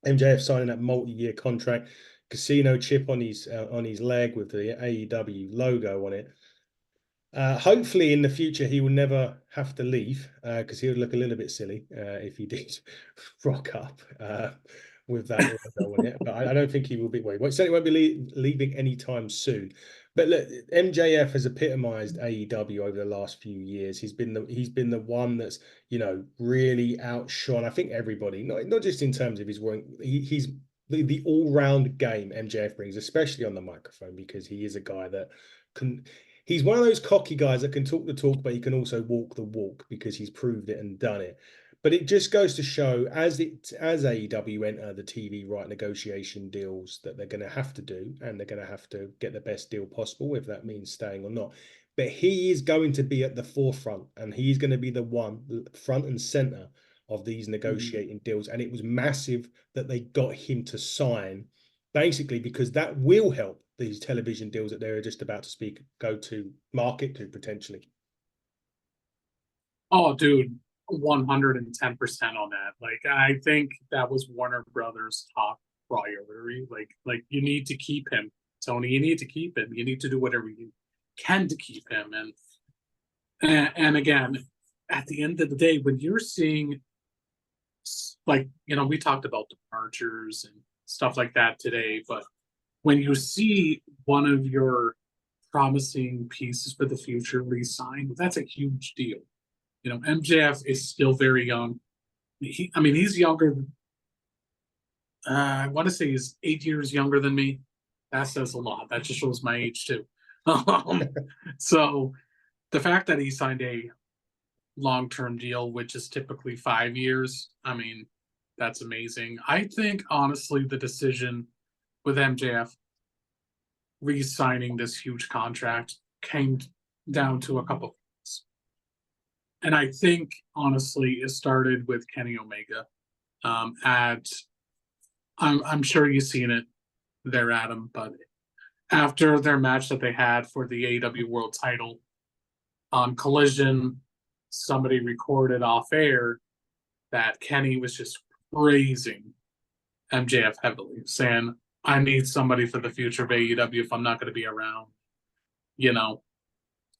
MJF signing that multi-year contract. Casino chip on his leg with the AEW logo on it. Hopefully in the future he will never have to leave, because he would look a little bit silly if he did rock up with that logo on it. But I don't think he will be. Well, he certainly won't be leaving anytime soon. But look, MJF has epitomized AEW over the last few years. He's been the one that's, you know, really outshone, I think, everybody. Not just in terms of his work. He's the all-round game MJF brings, especially on the microphone, because he is a guy that can. He's one of those cocky guys that can talk the talk, but he can also walk the walk, because he's proved it and done it. But it just goes to show, as AEW enter the TV right negotiation deals that they're going to have to do, and they're going to have to get the best deal possible, if that means staying or not. But he is going to be at the forefront, and he's going to be the one front and center of these negotiating deals. And it was massive that they got him to sign, basically because that will help these television deals that they're just about to go to market to potentially. Oh, dude, 110% on that. Like, I think that was Warner Brothers' top priority. Like, you need to keep him, Tony. You need to keep him. You need to do whatever you can to keep him. And again, at the end of the day, when you're seeing, like, you know, we talked about departures and stuff like that today, but when you see one of your promising pieces for the future re-signed, that's a huge deal. You know, MJF is still very young. I mean, he's younger. I want to say he's 8 years younger than me. That says a lot. That just shows my age too. So the fact that he signed a long-term deal, which is typically 5 years, I mean, that's amazing. I think honestly, the decision with MJF re-signing this huge contract came down to a couple things. And I think honestly, it started with Kenny Omega. At I'm sure you've seen it there, Adam, but after their match that they had for the AEW World Title on Collision, somebody recorded off air that Kenny was just praising MJF heavily, saying, "I need somebody for the future of AEW if I'm not going to be around." You know,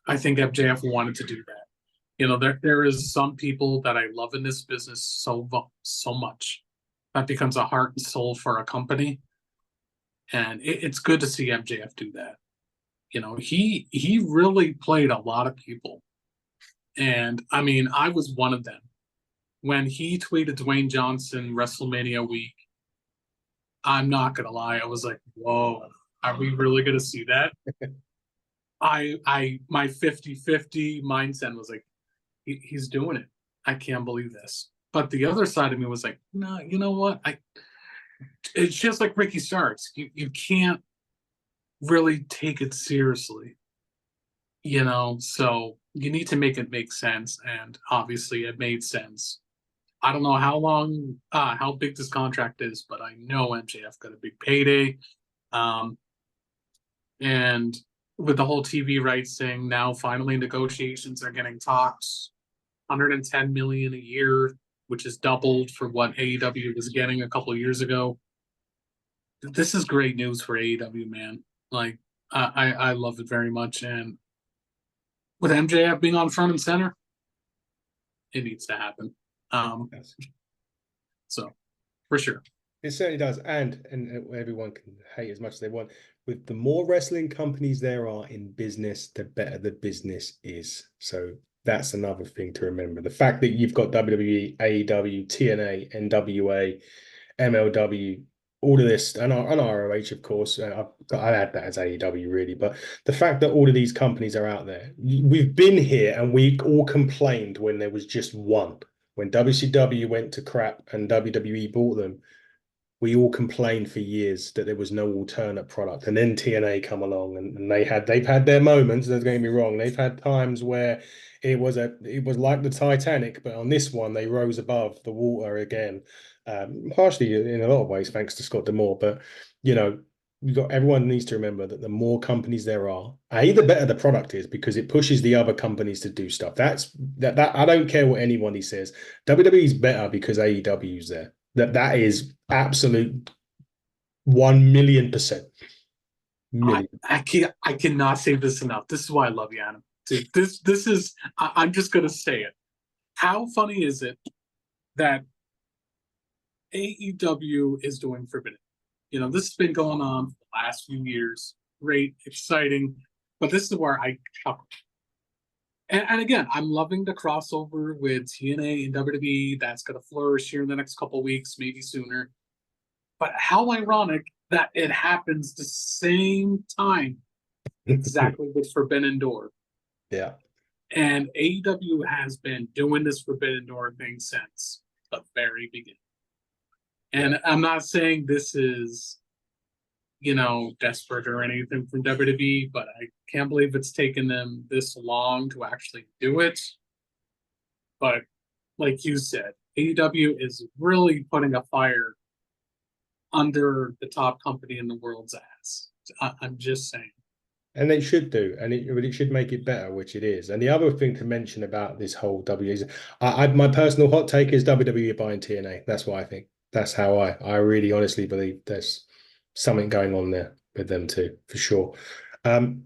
I think MJF wanted to do that. There is some people that I love in this business so much that becomes a heart and soul for a company, and it's good to see MJF do that. He really played a lot of people, and I mean, I was one of them. When he tweeted Dwayne Johnson WrestleMania week, I'm not gonna lie, I was like, "Whoa, are we really gonna see that?" My 50-50 mindset was like, he's doing it. I can't believe this. But the other side of me was like, no, you know what? It's just like Ricky Starks. You can't really take it seriously. So you need to make it make sense. And obviously it made sense. I don't know how big this contract is, but I know MJF got a big payday. And with the whole TV rights thing, now finally negotiations are getting talks. 110 million a year, which is doubled for what AEW was getting a couple of years ago. This is great news for AEW, man. Like, I love it very much, and with MJF being on front and center, it needs to happen. Yes. So for sure. It certainly does, and everyone can hate as much as they want. With the more wrestling companies there are in business, the better the business is. So that's another thing to remember. The fact that you've got WWE, AEW, TNA, NWA, MLW, all of this, and ROH, of course. I add that as AEW, really. But the fact that all of these companies are out there, we've been here and we all complained when there was just one. When WCW went to crap and WWE bought them, we all complained for years that there was no alternate product. And then TNA come along and they've had their moments, don't get me wrong. They've had times where it was like the Titanic, but on this one they rose above the water again. Partially in a lot of ways, thanks to Scott D'Amore. But everyone needs to remember that the more companies there are, the better the product is, because it pushes the other companies to do stuff. That I don't care what anybody says. WWE is better because AEW is there. That is absolute 1,000,000%. I cannot say this enough. This is why I love you, Adam. Dude, this is I'm just gonna say it. How funny is it that AEW is doing Forbidden? This has been going on for the last few years. Great, exciting, but this is where I chuckle. And again, I'm loving the crossover with TNA and WWE. That's going to flourish here in the next couple of weeks, maybe sooner. But how ironic that it happens the same time, exactly with Forbidden Door. Yeah. And AEW has been doing this Forbidden Door thing since the very beginning. And I'm not saying this is, desperate or anything from WWE, but I can't believe it's taken them this long to actually do it. But like you said, AEW is really putting a fire under the top company in the world's ass. I'm just saying. And they should do, and it should make it better, which it is. And the other thing to mention about this whole W is, my personal hot take is WWE buying TNA. That's what I think. That's how I really honestly believe there's something going on there with them too, for sure. I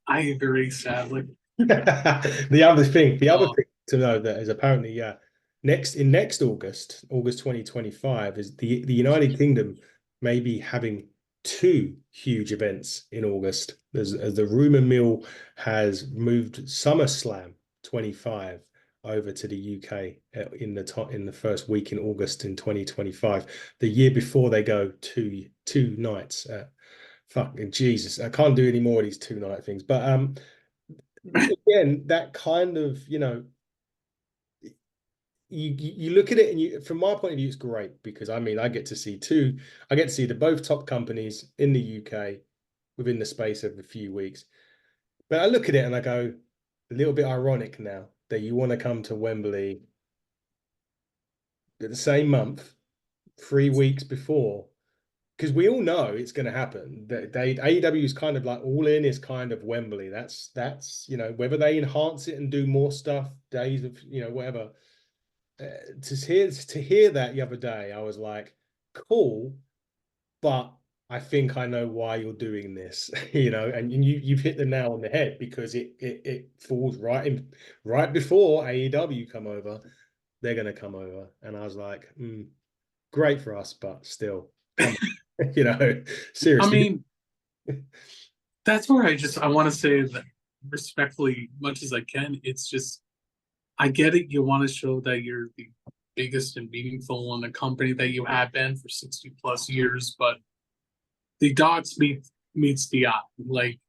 agree, sadly. The other thing to know that is apparently next August 2025, is the United Kingdom may be having two huge events in August. As the rumor mill has moved SummerSlam 25 over to the UK in the first week in August in 2025. The year before they go two nights. Fucking Jesus, I can't do any more of these 2 night things. But again, that kind of, you look at it and from my point of view, it's great because I mean I get to see the both top companies in the UK within the space of a few weeks. But I look at it and I go, a little bit ironic now that you want to come to Wembley the same month, 3 weeks before, because we all know it's going to happen. AEW is kind of like All In is kind of Wembley. That's whether they enhance it and do more stuff, days of whatever. To hear that the other day, I was like, cool, but I think I know why you're doing this, and you've hit the nail on the head because it falls right before AEW come over. They're going to come over, and I was like, great for us, but still, come on. Seriously. I mean, that's where I want to say that respectfully, much as I can. It's just, I get it. You want to show that you're the biggest and meaningful in the company that you have been for 60 plus years, but the dots meets the eye. Like,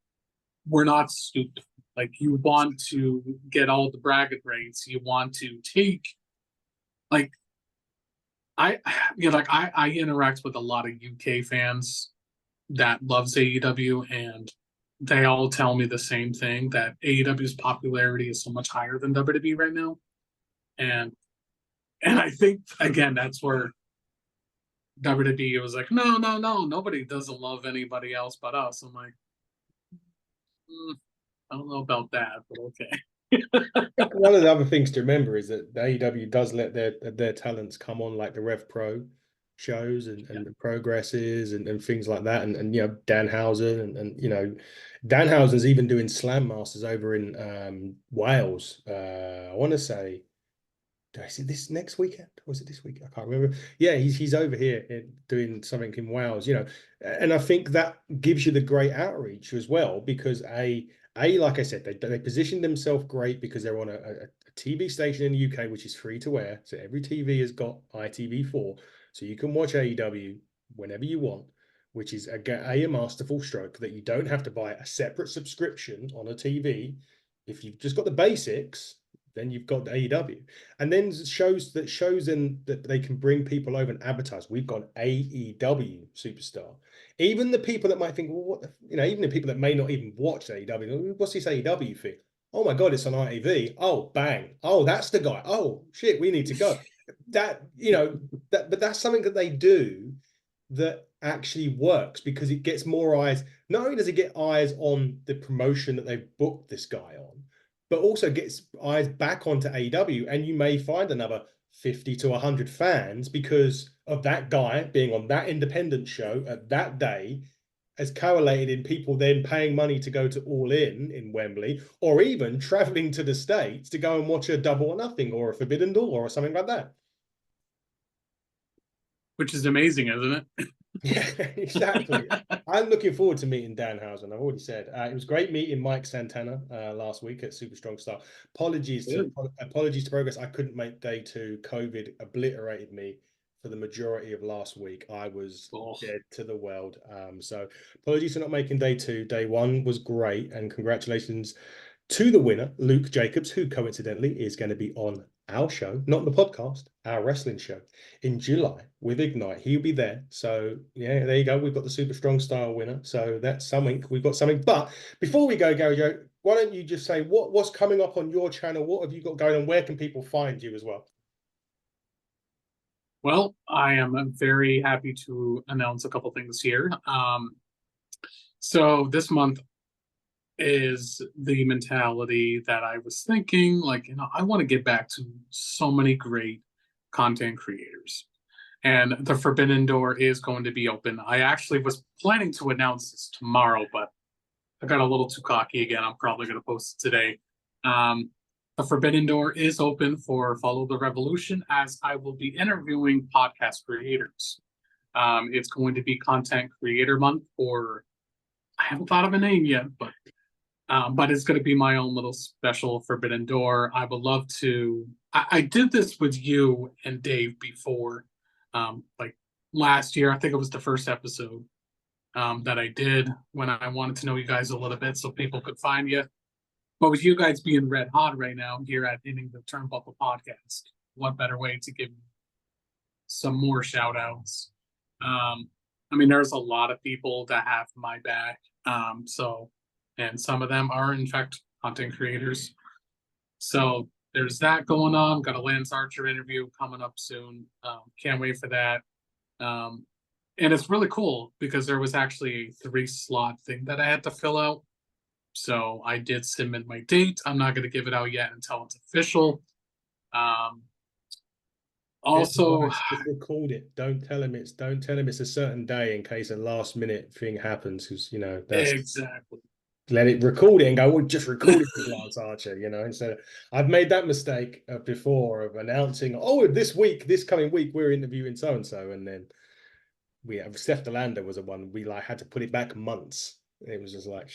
we're not stupid. Like, you want to get all the bragging rights. You want to take, like, I interact with a lot of UK fans that loves AEW, and they all tell me the same thing, that AEW's popularity is so much higher than WWE right now. And I think, again, that's where WWE was like, no, nobody doesn't love anybody else but us. I'm like, I don't know about that, but okay. One of the other things to remember is that the AEW does let their talents come on, like the Rev Pro shows and the Progresses and things like that, and Danhausen and Danhausen's even doing Slam Masters over in Wales. I want to say, did I see this next weekend? Or was it this week? I can't remember. Yeah, he's over here doing something in Wales, and I think that gives you the great outreach as well because like I said, they positioned themselves great because they're on a TV station in the UK which is free to air. So every TV has got ITV4, so you can watch AEW whenever you want, which is a masterful stroke that you don't have to buy a separate subscription on a TV. If you've just got the basics, then you've got the AEW, and then shows that they can bring people over and advertise. We've got AEW superstar. Even the people that might think, well, what, even the people that may not even watch AEW, what's this AEW thing? Oh my God, it's on ITV. Oh, bang. Oh, that's the guy. Oh shit, we need to go. But that's something that they do that actually works because it gets more eyes. Not only does it get eyes on the promotion that they've booked this guy on, but also gets eyes back onto AEW, and you may find another 50 to 100 fans because of that guy being on that independent show at that day, has correlated in people then paying money to go to All In Wembley, or even traveling to the States to go and watch a Double or Nothing or a Forbidden Door or something like that. Which is amazing, isn't it? Yeah, exactly. I'm looking forward to meeting Danhausen. I've already said it was great meeting Mike Santana last week at Super Strong Style. Apologies to Progress. I couldn't make day 2. COVID obliterated me for the majority of last week. I was dead to the world. So apologies for not making day 2. Day 1 was great, and congratulations to the winner, Luke Jacobs, who coincidentally is going to be on our show, not the podcast, our wrestling show in July with Ignite. He'll be there. So yeah, there you go. We've got the Super Strong Style winner. So that's something. We've got something. But before we go, Gary Joe, why don't you just say what's coming up on your channel? What have you got going on? Where can people find you as well? Well, I am very happy to announce a couple things here. So this month is the mentality that I was thinking, like, I want to get back to so many great content creators. And the Forbidden Door is going to be open. I actually was planning to announce this tomorrow, but I got a little too cocky again. I'm probably going to post it today. The Forbidden Door is open for Follow the Revolution, as I will be interviewing podcast creators. It's going to be Content Creator Month, or I haven't thought of a name yet, but But it's going to be my own little special Forbidden Door. I would love to. I did this with you and Dave before, like last year. I think it was the first episode that I did when I wanted to know you guys a little bit so people could find you. But with you guys being red hot right now here at Hitting the Turnbuckle podcast, what better way to give some more shout outs? I mean, there's a lot of people that have my back. And some of them are, in fact, content creators. So there's that going on. Got a Lance Archer interview coming up soon. Can't wait for that. And it's really cool because there was actually a 3-slot thing that I had to fill out. So I did submit my date. I'm not going to give it out yet until it's official. Also, just record it. Don't tell him it's a certain day in case a last minute thing happens. Because that's exactly. Let it record it and go. Well, just record it with Lance Archer. Instead of, I've made that mistake before of announcing, oh, this coming week, we're interviewing so and so, and then we have Steph Delander was the one we had to put it back months. It was just like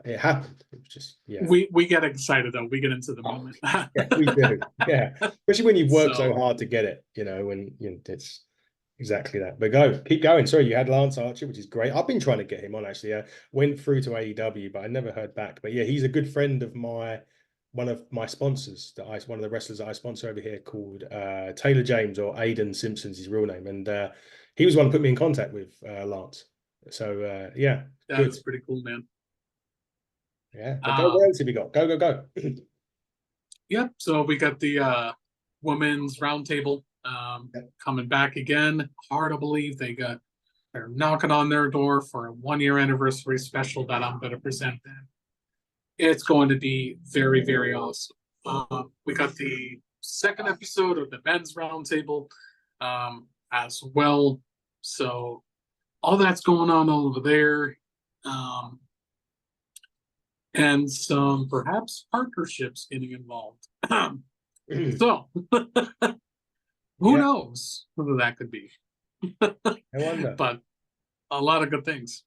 it happened. It was just We get excited though. We get into the moment. Yeah, we do. Yeah, especially when you've worked so hard to get it. When it's exactly that. But keep going. Sorry, you had Lance Archer, which is great. I've been trying to get him on actually. I went through to AEW, but I never heard back. But yeah, he's a good friend of one of my sponsors one of the wrestlers that I sponsor over here called Taylor James, or Aiden Simpson's his real name, and he was one who put me in contact with Lance. So yeah, that's pretty cool, man. Yeah, but what else have you got? Go. Yep. So we got the women's roundtable coming back again. Hard to believe they're knocking on their door for a 1-year anniversary special that I'm going to present them. It's going to be very, very awesome. We got the second episode of the men's roundtable as well. So all that's going on over there. And some perhaps partnerships getting involved. So who knows whether that could be. I wonder. But a lot of good things.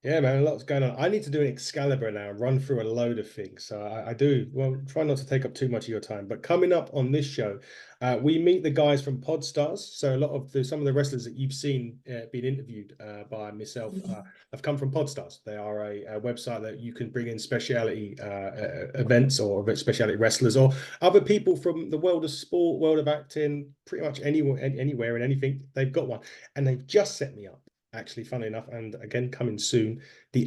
Yeah, man, a lot's going on. I need to do an Excalibur now and run through a load of things. So I do. Well, try not to take up too much of your time. But coming up on this show, we meet the guys from Podstars. So some of the wrestlers that you've seen being interviewed by myself have come from Podstars. They are a website that you can bring in speciality events or speciality wrestlers or other people from the world of sport, world of acting, pretty much anywhere and anything. They've got one, and they've just set me up. Actually, funny enough, and again coming soon, the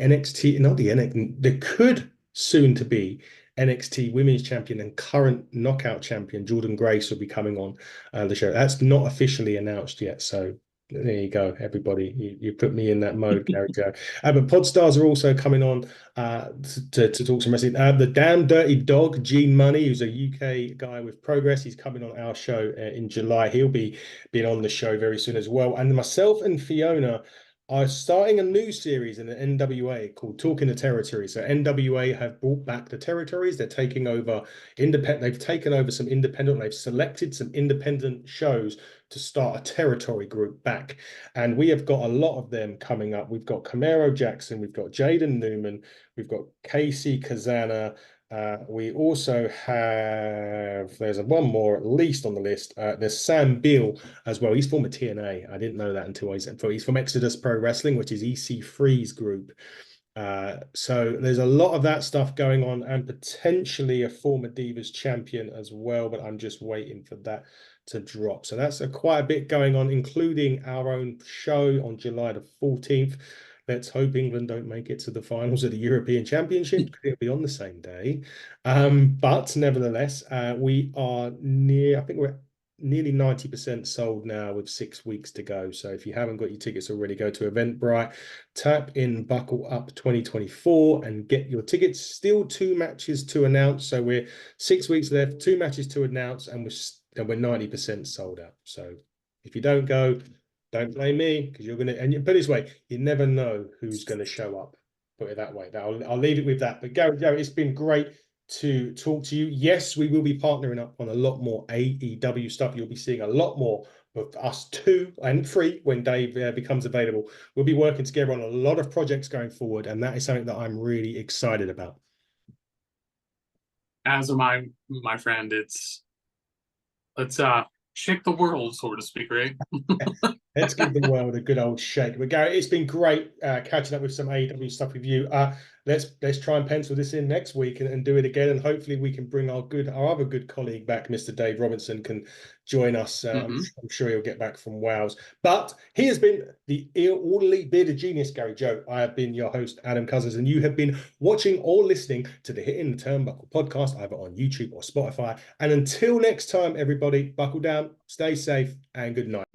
could soon to be NXT Women's Champion and current Knockout Champion Jordan Grace will be coming on the show. That's not officially announced yet, so there you go, everybody. You put me in that mode, Gary Joe. But Podstars are also coming on to talk some wrestling. The Damn Dirty Dog, Gene Money, who's a UK guy with Progress, he's coming on our show in July. He'll be being on the show very soon as well. And myself and Fiona are starting a new series in the NWA called Talking the Territories. So NWA have brought back the territories. They're taking over they've taken over some independent, they've selected some independent shows to start a territory group back. And we have got a lot of them coming up. We've got Camaro Jackson, we've got Jaden Newman, we've got Casey Kazana. We also have, there's one more at least on the list. There's Sam Beal as well. He's former TNA. I didn't know that until he's from Exodus Pro Wrestling, which is EC3's group. So there's a lot of that stuff going on, and potentially a former Divas champion as well, but I'm just waiting for that to drop. So that's quite a bit going on, including our own show on July the 14th. Let's hope England don't make it to the finals of the European Championship, because it'll be on the same day. But nevertheless, we are I think we're nearly 90% sold now with 6 weeks to go. So if you haven't got your tickets already, go to Eventbrite, tap in Buckle Up 2024 and get your tickets. Still 2 matches to announce. So we're 6 weeks left, 2 matches to announce, and we're 90% sold out. So if you don't go, don't blame me, because you're going to, and you put it this way, you never know who's going to show up. Put it that way. I'll leave it with that. But Gary, it's been great to talk to you. Yes, we will be partnering up on a lot more AEW stuff. You'll be seeing a lot more of us 2 and 3 when Dave becomes available. We'll be working together on a lot of projects going forward, and that is something that I'm really excited about. As am I, my friend. Let's shake the world, so to speak, right? Let's give the world a good old shake. But Gary, it's been great catching up with some AEW stuff with you. Let's try and pencil this in next week and do it again, and hopefully we can bring our other good colleague back, Mr. Dave Robinson, can join us. I'm sure he'll get back from Wales. But he has been the orderly bearded genius, Gary Joe. I have been your host, Adam Cousins, and you have been watching or listening to the Hitting the Turnbuckle podcast, either on YouTube or Spotify. And until next time, everybody, buckle down, stay safe, and good night.